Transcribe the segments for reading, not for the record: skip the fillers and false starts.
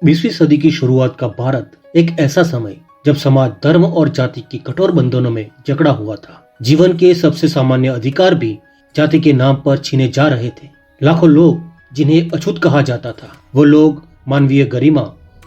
20वीं सदी की शुरुआत का भारत एक ऐसा समय जब समाज धर्म और जाति की कठोर बंधनों में जकड़ा हुआ था। जीवन के सबसे सामान्य अधिकार भी जाति के नाम पर छीने जा रहे थे। लाखों लोग जिन्हें अछूत कहा जाता था, वो लोग मानवीय गरिमा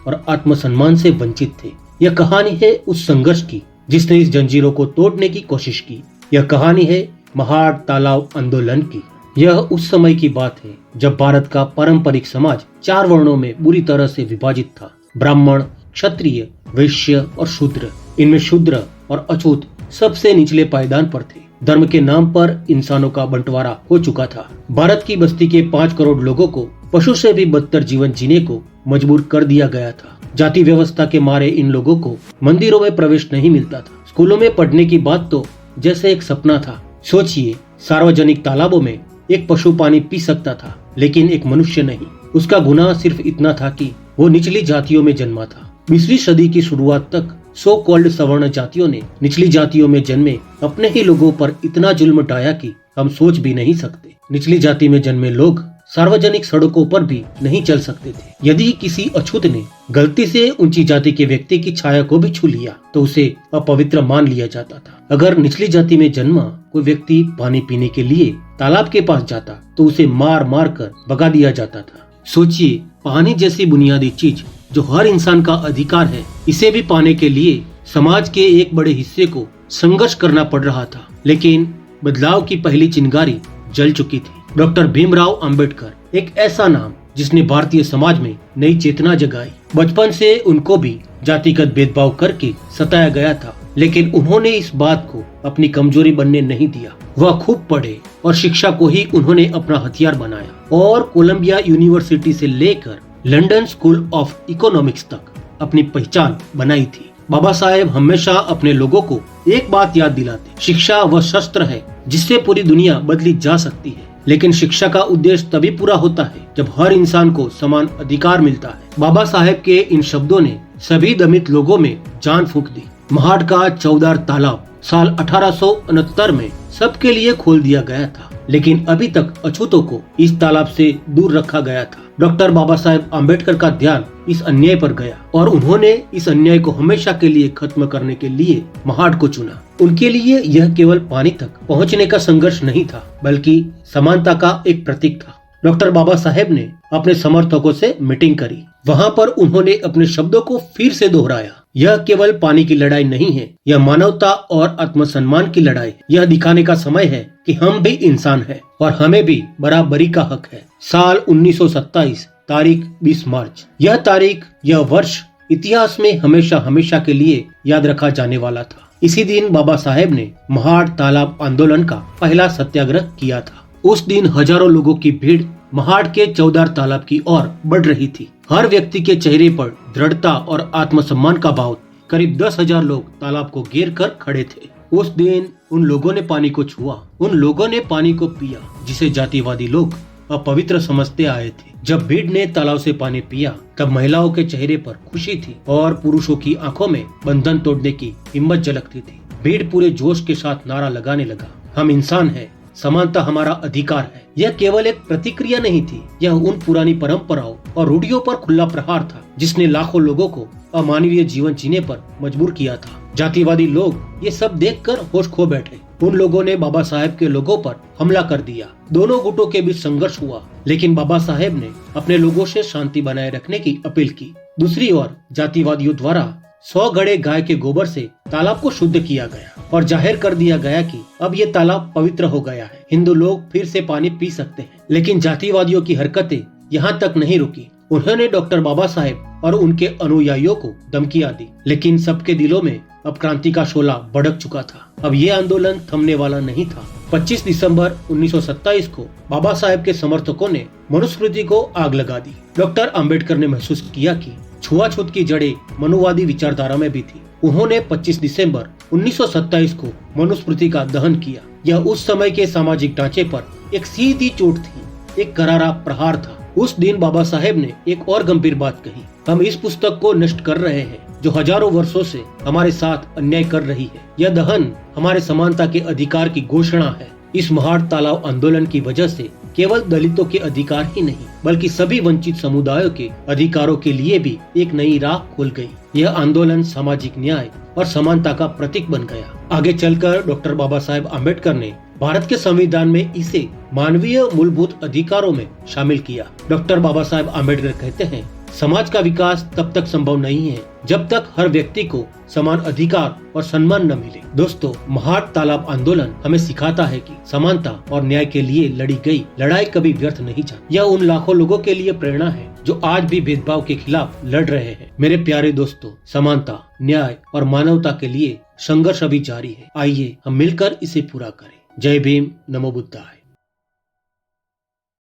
और आत्मसम्मान से वंचित थे। यह कहानी है उस संघर्ष की जिसने इस जंजीरों को तोड़ने की कोशिश की। यह कहानी है महाड़ तालाब आंदोलन की। यह उस समय की बात है जब भारत का पारंपरिक समाज 4 वर्णों में बुरी तरह से विभाजित था। ब्राह्मण, क्षत्रिय, वैश्य और शूद्र। इनमें शूद्र और अछूत सबसे निचले पायदान पर थे। धर्म के नाम पर इंसानों का बंटवारा हो चुका था। भारत की बस्ती के 5 करोड़ लोगों को पशु से भी बदतर जीवन जीने को मजबूर कर दिया गया था। जाति व्यवस्था के मारे इन लोगों को मंदिरों में प्रवेश नहीं मिलता था। स्कूलों में पढ़ने की बात तो जैसे एक सपना था। सोचिए, सार्वजनिक तालाबों में एक पशु पानी पी सकता था, लेकिन एक मनुष्य नहीं। उसका गुनाह सिर्फ इतना था कि वो निचली जातियों में जन्मा था। 20वीं सदी की शुरुआत तक सो कॉल्ड सवर्ण जातियों ने निचली जातियों में जन्मे अपने ही लोगों पर इतना जुल्म ढाया कि हम सोच भी नहीं सकते। निचली जाति में जन्मे लोग सार्वजनिक सड़कों पर भी नहीं चल सकते थे। यदि किसी अछूत ने गलती से ऊंची जाति के व्यक्ति की छाया को भी छू लिया तो उसे अपवित्र मान लिया जाता था। अगर निचली जाति में जन्मा कोई व्यक्ति पानी पीने के लिए तालाब के पास जाता तो उसे मार मार कर भगा दिया जाता था। सोचिए, पानी जैसी बुनियादी चीज जो हर इंसान का अधिकार है, इसे भी पाने के लिए समाज के एक बड़े हिस्से को संघर्ष करना पड़ रहा था। लेकिन बदलाव की पहली चिंगारी जल चुकी थी। डॉक्टर भीमराव अंबेडकर एक ऐसा नाम जिसने भारतीय समाज में नई चेतना जगाई। बचपन से उनको भी जातिगत भेदभाव करके सताया गया था, लेकिन उन्होंने इस बात को अपनी कमजोरी बनने नहीं दिया। वह खूब पढ़े और शिक्षा को ही उन्होंने अपना हथियार बनाया और कोलंबिया यूनिवर्सिटी से लेकर लंदन स्कूल ऑफ इकोनॉमिक्स तक अपनी पहचान बनाई थी। बाबा साहेब हमेशा अपने लोगों को एक बात याद दिलाते, शिक्षा वह शस्त्र है जिससे पूरी दुनिया बदली जा सकती है। लेकिन शिक्षा का उद्देश्य तभी पूरा होता है जब हर इंसान को समान अधिकार मिलता है। बाबा साहेब के इन शब्दों ने सभी दमित लोगों में जान फूंक दी। महाड़ का चौदार तालाब साल 1869 में सबके लिए खोल दिया गया था, लेकिन अभी तक अछूतों को इस तालाब से दूर रखा गया था। डॉक्टर बाबा साहेब आम्बेडकर का ध्यान इस अन्याय पर गया और उन्होंने इस अन्याय को हमेशा के लिए खत्म करने के लिए महाड़ को चुना। उनके लिए यह केवल पानी तक पहुंचने का संघर्ष नहीं था, बल्कि समानता का एक प्रतीक था। डॉक्टर बाबा साहेब ने अपने समर्थकों से मीटिंग करी। वहां पर उन्होंने अपने शब्दों को फिर से दोहराया, यह केवल पानी की लड़ाई नहीं है, यह मानवता और आत्मसम्मान की लड़ाई है। यह दिखाने का समय है कि हम भी इंसान हैं और हमें भी बराबरी का हक है। साल 1927, तारीख 20 मार्च। यह तारीख, यह वर्ष इतिहास में हमेशा हमेशा के लिए याद रखा जाने वाला था। इसी दिन बाबा साहेब ने महाड़ तालाब आंदोलन का पहला सत्याग्रह किया था। उस दिन हजारों लोगों की भीड़ महाड़ के चौदार तालाब की ओर बढ़ रही थी। हर व्यक्ति के चेहरे पर दृढ़ता और आत्मसम्मान का भाव। करीब 10,000 लोग तालाब को घेर कर खड़े थे। उस दिन उन लोगों ने पानी को छुआ, उन लोगों ने पानी को पिया जिसे जातिवादी लोग अपवित्र समझते आए थे। जब भीड़ ने तालाब से पानी पिया तब महिलाओं के चेहरे पर खुशी थी और पुरुषों की आंखों में बंधन तोड़ने की हिम्मत झलकती थी। भीड़ पूरे जोश के साथ नारा लगाने लगा, हम इंसान हैं, समानता हमारा अधिकार है। यह केवल एक प्रतिक्रिया नहीं थी, यह उन पुरानी परंपराओं और रूढ़ियों पर खुला प्रहार था जिसने लाखों लोगों को अमानवीय जीवन जीने पर मजबूर किया था। जातिवादी लोग ये सब देखकर होश खो बैठे। उन लोगों ने बाबा साहेब के लोगों पर हमला कर दिया। दोनों गुटों के बीच संघर्ष हुआ, लेकिन बाबा साहेब ने अपने लोगों से शांति बनाए रखने की अपील की। दूसरी ओर जातिवादियों द्वारा 100 गड़े गाय के गोबर से तालाब को शुद्ध किया गया और जाहिर कर दिया गया कि अब ये तालाब पवित्र हो गया है, हिंदू लोग फिर से पानी पी सकते हैं। लेकिन जातिवादियों की हरकतें यहाँ तक नहीं रुकी। उन्होंने डॉक्टर बाबा साहेब और उनके अनुयायियों को धमकियां दी, लेकिन सबके दिलों में अब क्रांति का शोला भड़क चुका था। अब ये आंदोलन थमने वाला नहीं था। 25 दिसंबर 1927 को बाबा साहेब के समर्थकों ने मनुस्मृति को आग लगा दी। डॉक्टर अंबेडकर ने महसूस किया कि छुआछूत की जड़ें मनुवादी विचारधारा में भी थी। उन्होंने 25 दिसंबर 1927 को मनुस्मृति का दहन किया। यह उस समय के सामाजिक ढांचे पर एक सीधी चोट थी, एक करारा प्रहार था। उस दिन बाबा साहेब ने एक और गंभीर बात कही, हम इस पुस्तक को नष्ट कर रहे हैं जो हजारों वर्षों से हमारे साथ अन्याय कर रही है। यह दहन हमारे समानता के अधिकार की घोषणा है। इस महाड़ तालाब आंदोलन की वजह से केवल दलितों के अधिकार ही नहीं बल्कि सभी वंचित समुदायों के अधिकारों के लिए भी एक नई राह खुल गई। यह आंदोलन सामाजिक न्याय और समानता का प्रतीक बन गया। आगे चलकर डॉक्टर बाबा साहेब आम्बेडकर ने भारत के संविधान में इसे मानवीय मूलभूत अधिकारों में शामिल किया। डॉक्टर बाबा साहेब आम्बेडकर कहते हैं, समाज का विकास तब तक संभव नहीं है जब तक हर व्यक्ति को समान अधिकार और सम्मान न मिले। दोस्तों, महाट तालाब आंदोलन हमें सिखाता है कि समानता और न्याय के लिए लड़ी गई लड़ाई कभी व्यर्थ नहीं जाती। यह उन लाखों लोगों के लिए प्रेरणा है जो आज भी भेदभाव के खिलाफ लड़ रहे हैं। मेरे प्यारे दोस्तों, समानता, न्याय और मानवता के लिए संघर्ष अभी जारी है। आइए हम मिलकर इसे पूरा करें। जय भीम, नमो बुद्धाय।